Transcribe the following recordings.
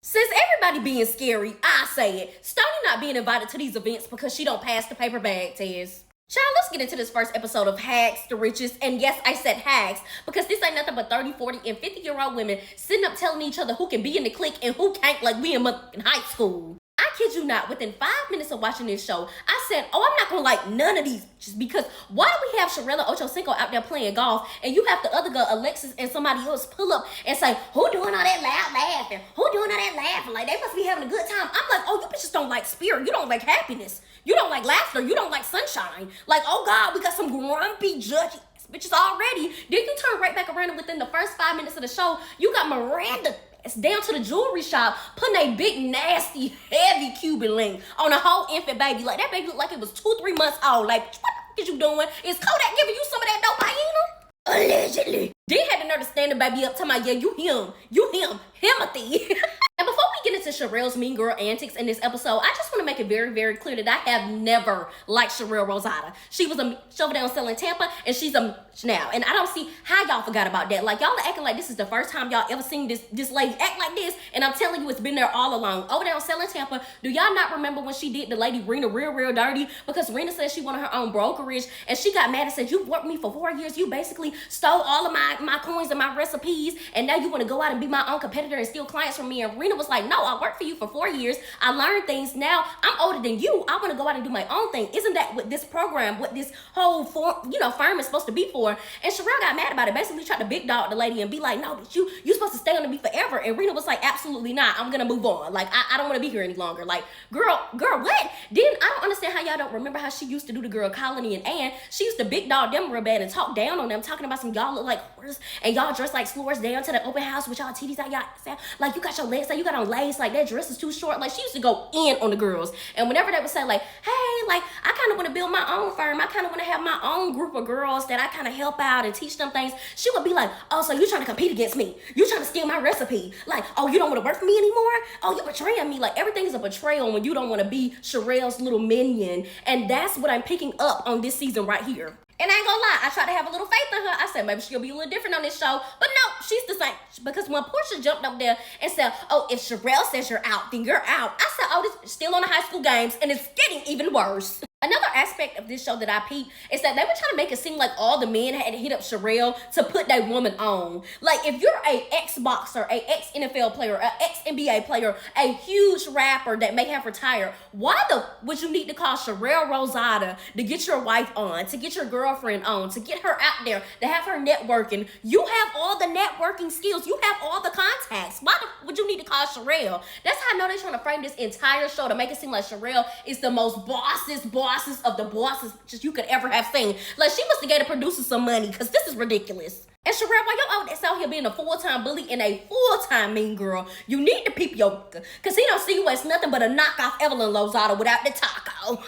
Since everybody being scary, I say it. Stoney not being invited to these events because she don't pass the paper bag test. Child, let's get into this first episode of WAGStoRiches. And yes, I said hags because this ain't nothing but 30, 40, and 50-year-old women sitting up telling each other who can be in the clique and who can't, like we in high school. I kid you not, within 5 minutes of watching this show, I said, oh, I'm not gonna like none of these just because why do we have Sharella Ochocinco out there playing golf and you have the other girl, Alexis, and somebody else pull up and say, who doing all that loud laughing? Who doing all that laughing? Like, they must be having a good time. I'm like, oh, you bitches don't like spirit. You don't like happiness. You don't like laughter. You don't like sunshine. Like, oh, God, we got some grumpy, judgy bitches already. Then you turn right back around and within the first 5 minutes of the show, you got Miranda down to the jewelry shop putting a big nasty heavy Cuban link on a whole infant baby. Like that baby looked like it was 2-3 months old. Like what the is you doing? Is Kodak giving you some of that dope hyena? Allegedly. Then had the nerve to stand the baby up talking about, yeah, you him, Timothy. And before we get into Sherelle's mean girl antics in this episode, I just want to make it very, very clear that I have never liked Sherelle Rosada. She was a over there on selling Tampa, and she's a now. And I don't see how y'all forgot about that. Like, y'all are acting like this is the first time y'all ever seen this lady act like this, and I'm telling you, it's been there all along. Over there on selling Tampa, do y'all not remember when she did the lady Rena real dirty? Because Rena said she wanted her own brokerage, and she got mad and said, you worked me for 4 years. You basically stole all of my coins and my recipes, and now you want to go out and be my own competitor and steal clients from me. And Rena was like, no, I worked for you for 4 years. I learned things. Now I'm older than you. I want to go out and do my own thing. Isn't that what this program, what this whole firm is supposed to be for? And Sherelle got mad about it. Basically tried to big dog the lady and be like, no, but you supposed to stay under me forever. And Rena was like, absolutely not. I'm gonna move on. Like I don't want to be here any longer. Like girl, what? Then I don't understand how y'all don't remember how she used to do the girl Colony and Ann. She used to big dog them real bad and talk down on them, talking about some y'all look like horses and y'all dress like slurs down to the open house with y'all titties out. Y'all like you got your legs out, you got on lace, like that dress is too short. Like she used to go in on the girls. And whenever they would say like, hey, like I kind of want to build my own firm, I kind of want to have my own group of girls that I kind of help out and teach them things, she would be like, oh, so you trying to compete against me, you trying to steal my recipe, like, oh, you don't want to work for me anymore, oh, you're betraying me. Like everything is a betrayal when you don't want to be Sherelle's little minion. And that's what I'm picking up on this season right here. And I ain't gonna lie, I tried to have a little faith in her. I said maybe she'll be a little different on this show. But no, she's the same. Because when Portia jumped up there and said, oh, if Sherelle says you're out, then you're out, I said, oh, this is still on the high school games and it's getting even worse. Another aspect of this show that I peeped is that they were trying to make it seem like all the men had to hit up Sherelle to put that woman on. Like if you're a ex-boxer, a ex-NFL player, a ex-NBA player, a huge rapper that may have retired, why would you need to call Sherelle Rosada to get your wife on, to get your girlfriend on, to get her out there, to have her networking? You have all the networking skills. You have all the contacts. Why would you need to call Sherelle? That's how I know they're trying to frame this entire show to make it seem like Sherelle is the most bosses of the bosses just you could ever have seen. Like she must have gave the producers some money because this is ridiculous. And Sherelle, while you're out here being a full-time bully and a full-time mean girl, you need to peep your because he don't see you as nothing but a knockoff Evelyn Lozada without the taco.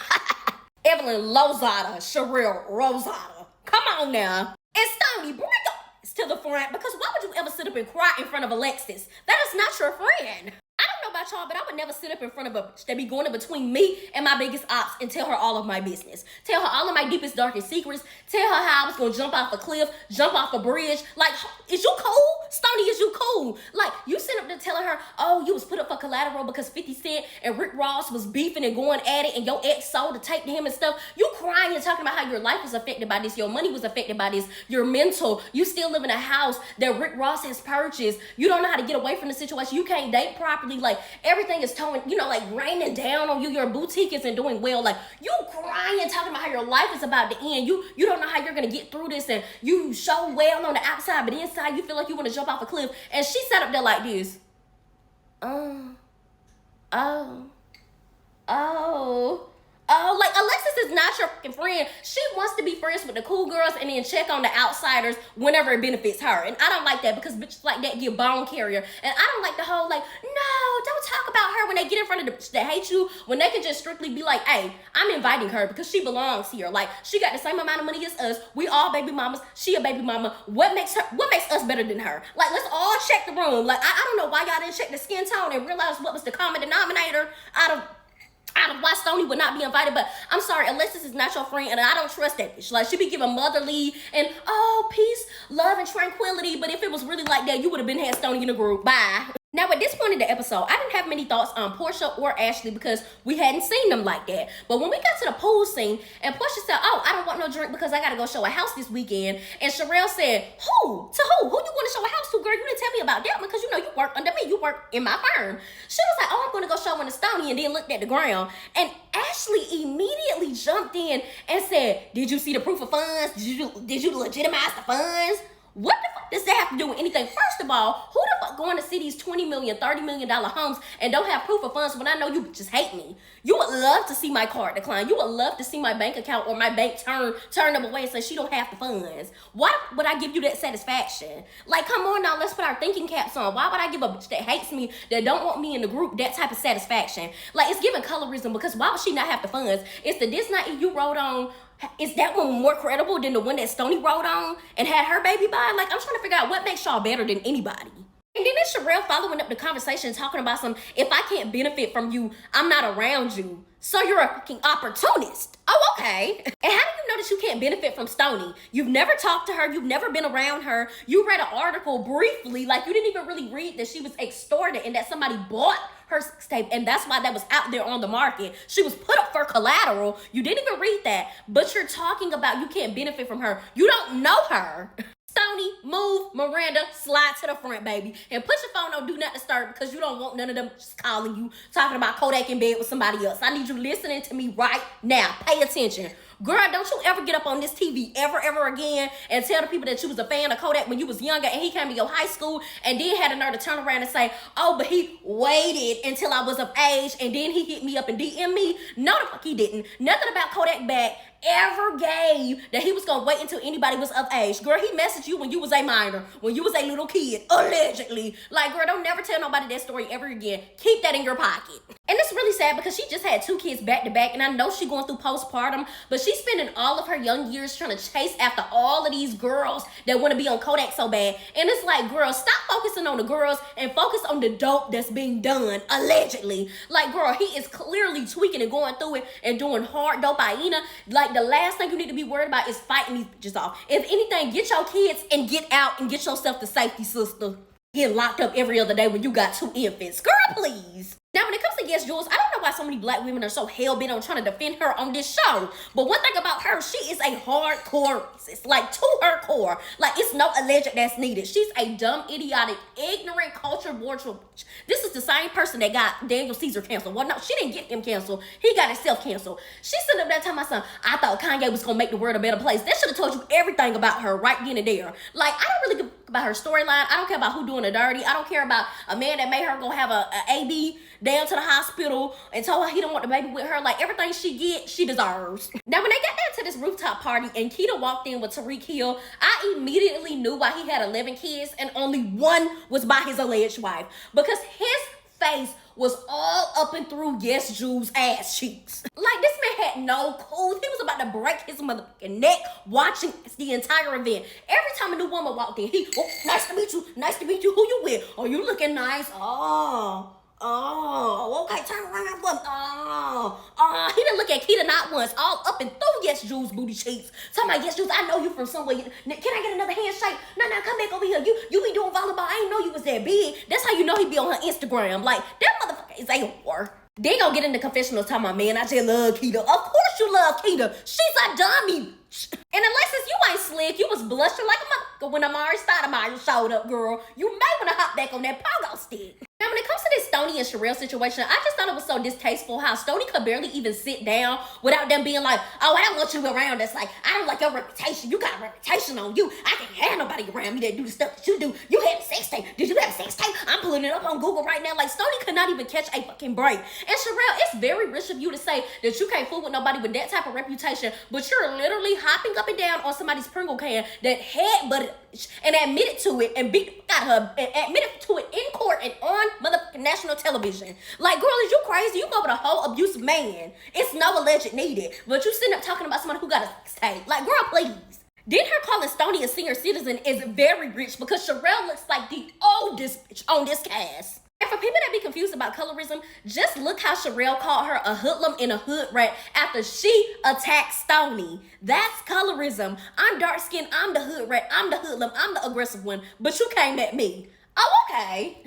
Evelyn Lozada, Sherelle Rosada. Come on now. And Stoney, bring your ass to the front because why would you ever sit up and cry in front of Alexis? That is not your friend. I don't know about y'all, but I would never sit up in front of a bitch that be going in between me and my biggest ops and tell her all of my business. Tell her all of my deepest, darkest secrets. Tell her how I was going to jump off a cliff, jump off a bridge. Like, is you cool? Stoney, is you cool? Like, you sit up there telling her, oh, you was put up for collateral because 50 Cent and Rick Ross was beefing and going at it and your ex sold the tape to him and stuff. You crying and talking about how your life was affected by this, your money was affected by this, your mental. You still live in a house that Rick Ross has purchased. You don't know how to get away from the situation. You can't date properly. Like everything is towing, like raining down on you. Your boutique isn't doing well. Like you crying, talking about how your life is about to end. You don't know how you're gonna get through this, and you show well on the outside, but inside you feel like you want to jump off a cliff. And she sat up there like this. Oh, like Alexis is not your fucking friend. She wants to be friends with the cool girls and then check on the outsiders whenever it benefits her. And I don't like that because bitches like that get bone carrier. And I don't like the whole like, no, don't talk about her when they get in front of the bitch that hate you, when they can just strictly be like, hey, I'm inviting her because she belongs here. Like she got the same amount of money as us. We all baby mamas. She a baby mama. What makes us better than her? Like let's all check the room. Like I don't know why y'all didn't check the skin tone and realize what was the common denominator out of why Stoney would not be invited. But I'm sorry, Alexis is not your friend, and I don't trust that bitch. Like she be giving motherly and peace, love, and tranquility. But if it was really like that, you would have been had Stoney in the group. Bye. Now, at this point in the episode, I didn't have many thoughts on Portia or Ashley because we hadn't seen them like that. But when we got to the pool scene, and Portia said, "Oh, I don't want no drink because I gotta go show a house this weekend," and Sherelle said, "Who? To who? Who you want to show a house to, girl? You didn't tell me about that because you know you work under me. You work in my firm." She was like, "Oh, I'm gonna go show one to Stoney," and then looked at the ground. And Ashley immediately jumped in and said, "Did you see the proof of funds? Did you legitimize the funds?" What the fuck does that have to do with anything? First of all, who the fuck going to see these $20 million, $30 million homes and don't have proof of funds when I know you just hate me? You would love to see my card decline. You would love to see my bank account or my bank turn them away and say she don't have the funds. Why would I give you that satisfaction? Like, come on now, let's put our thinking caps on. Why would I give a bitch that hates me, that don't want me in the group, that type of satisfaction? Like, it's giving colorism because why would she not have the funds? It's the This Night You wrote on. Is that one more credible than the one that Stoney wrote on and had her baby by? Like, I'm trying to figure out what makes y'all better than anybody. And then there's Sherelle following up the conversation talking about if I can't benefit from you, I'm not around you. So you're a fucking opportunist. Oh, okay. And how do you know that you can't benefit from Stoney? You've never talked to her. You've never been around her. You read an article briefly. Like, you didn't even really read that she was extorted and that somebody bought her sex tape. And that's why that was out there on the market. She was put up for collateral. You didn't even read that. But you're talking about you can't benefit from her. You don't know her. Stoney, move, Miranda, slide to the front, baby. And put your phone on Do Not Disturb because you don't want none of them just calling you, talking about Kodak in bed with somebody else. I need you listening to me right now. Pay attention. Girl, don't you ever get up on this TV ever again and tell the people that you was a fan of Kodak when you was younger and he came to your high school and then had a nerve to turn around and say, "Oh, but he waited until I was of age and then he hit me up and DM me." No, the fuck he didn't. Nothing about Kodak back ever gave that he was gonna wait until anybody was of age. Girl, he messaged you when you was a minor, when you was a little kid, allegedly. Like, girl, don't never tell nobody that story ever again. Keep that in your pocket. And it's really sad because she just had 2 kids back to back, and I know she's going through postpartum, but she's spending all of her young years trying to chase after all of these girls that want to be on Kodak so bad. And it's like, girl, stop focusing on the girls and focus on the dope that's being done, allegedly. Like, girl, he is clearly tweaking and going through it and doing hard dope. Like, the last thing you need to be worried about is fighting these bitches off. If anything, get your kids and get out and get yourself to safety, sister. Get locked up every other day when you got 2 infants. Girl, please. Now, when it comes to W.A.G.S, I don't know why so many black women are so hell-bent on trying to defend her on this show. But one thing about her, she is a hardcore racist. Like, to her core. Like, it's no alleged that's needed. She's a dumb, idiotic, ignorant, culture war bitch. This is the same person that got Daniel Caesar canceled. Well, no, she didn't get him canceled. He got himself canceled. She sitting up there telling my son, "I thought Kanye was going to make the world a better place." That should have told you everything about her right then and there. Like, I don't really give about her storyline. I don't care about who doing her dirty. I don't care about a man that made her go have a AB down to the hospital and told her he don't want the baby with her. Like, everything she get, she deserves. Now, when they got down to this rooftop party and Keita walked in with Tariq Hill, I immediately knew why he had 11 kids and only 1 was by his alleged wife. Because his face was all up and through W.A.G.'s ass cheeks. Like, this man had no clue. He was about to break his motherfucking neck watching the entire event. Every time a new woman walked in, "Oh, nice to meet you. Nice to meet you. Who you with? Oh, you looking nice. Oh, okay, turn around for me. He didn't look at Keita not once, all up and through W.A.G.'s booty cheeks. Talking about W.A.G., I know you from somewhere. Can I get another handshake? No, come back over here. You be doing volleyball. I ain't know you was that big. That's how you know he be on her Instagram. Like, that motherfucker is a whore. They gonna get in the confessional talking about, "Man, I just love Keita." Of course you love Keita. She's a dummy. And Alexis, you ain't slick. You was blushing like a motherfucker when Amari Stoudemire showed up, girl. You may want to hop back on that pogo stick. Now, when it comes to this Stoney and Sherelle situation, I just thought it was so distasteful how Stoney could barely even sit down without them being like, "Oh, I don't want you around." That's like, "I don't like your reputation. You got a reputation on you. I can't have nobody around me that do the stuff that you do. You had a sex tape. Did you have a sex tape? I'm pulling it up on Google right now." Like, Stoney could not even catch a fucking break. And Sherelle, it's very rich of you to say that you can't fool with nobody with that type of reputation, but you're literally hopping up and down on somebody's Pringle can that headbutted and admitted to it and got her and admitted to it in court and on motherfucking national television. Like, girl, is you crazy? You go with a whole abusive man. It's no alleged needed, but you sitting up talking about somebody who got a sex tape. Like, girl, please. Then her calling Stoney a senior citizen is very rich because Sherelle looks like the oldest bitch on this cast. And for people that be confused about colorism, just look how Sherelle called her a hoodlum and a hood rat after she attacked Stoney. That's colorism. I'm dark skinned, I'm the hood rat, I'm the hoodlum, I'm the aggressive one, but you came at me. Oh, okay.